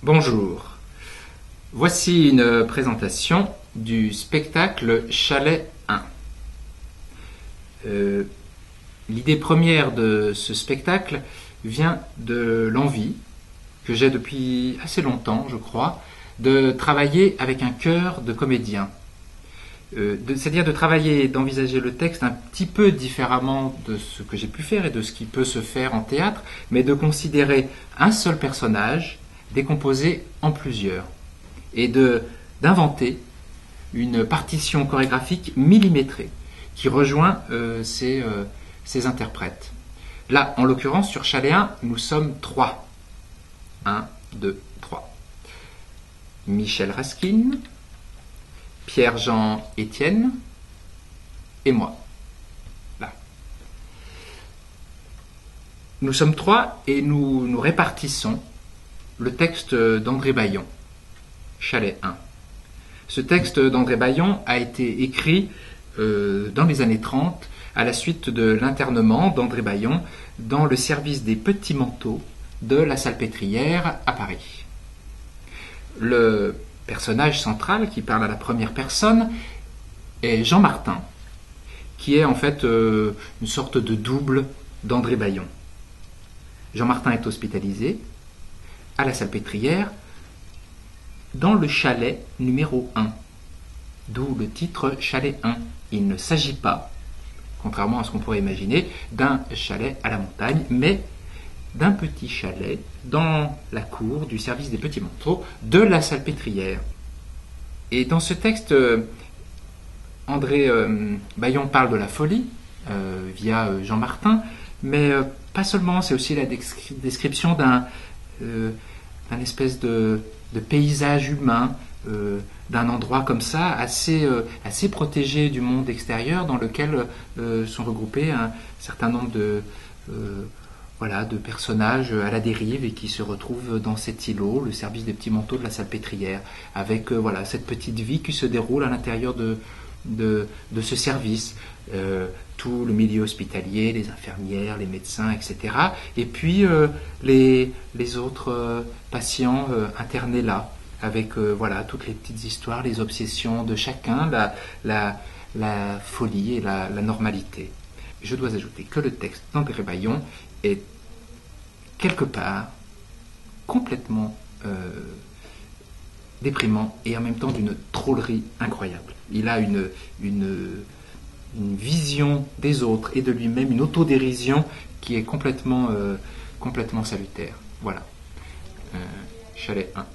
Bonjour, voici une présentation du spectacle Chalet 1. L'idée première de ce spectacle vient de l'envie que j'ai depuis assez longtemps, je crois, de travailler avec un chœur de comédiens. C'est-à-dire de travailler, d'envisager le texte un petit peu différemment de ce que j'ai pu faire et de ce qui peut se faire en théâtre, mais de considérer un seul personnage décomposé en plusieurs et d'inventer une partition chorégraphique millimétrée qui rejoint ces interprètes. Là, en l'occurrence, sur Chalet 1, nous sommes trois. 1, 2, 3. Michel Raskin, Pierre-Jean Etienne et moi. Là. Nous sommes trois et nous répartissons le texte d'André Baillon, Chalet 1. Ce texte d'André Baillon a été écrit dans les années 30 à la suite de l'internement d'André Baillon dans le service des petits manteaux de la Salpêtrière à Paris. Le personnage central qui parle à la première personne est Jean Martin, qui est en fait une sorte de double d'André Baillon. Jean Martin est hospitalisé à la Salpêtrière dans le chalet numéro 1, d'où le titre Chalet 1. Il ne s'agit pas, contrairement à ce qu'on pourrait imaginer, d'un chalet à la montagne, mais d'un petit chalet dans la cour du service des petits manteaux de la Salpêtrière. Et dans ce texte, André Baillon parle de la folie via Jean Martin, mais pas seulement, c'est aussi la description d'un espèce de paysage humain, d'un endroit comme ça, assez protégé du monde extérieur, dans lequel sont regroupés un certain nombre de personnages à la dérive et qui se retrouvent dans cet îlot, le service des petits manteaux de la Salpêtrière, avec cette petite vie qui se déroule à l'intérieur de ce service. Tout le milieu hospitalier, les infirmières, les médecins, etc. Et puis les autres patients internés là, avec toutes les petites histoires, les obsessions de chacun, la folie et la normalité. Je dois ajouter que le texte d'André Baillon est quelque part complètement déprimant et en même temps d'une drôlerie incroyable. Il a une vision des autres et de lui-même, une autodérision qui est complètement salutaire. Voilà. Chalet 1.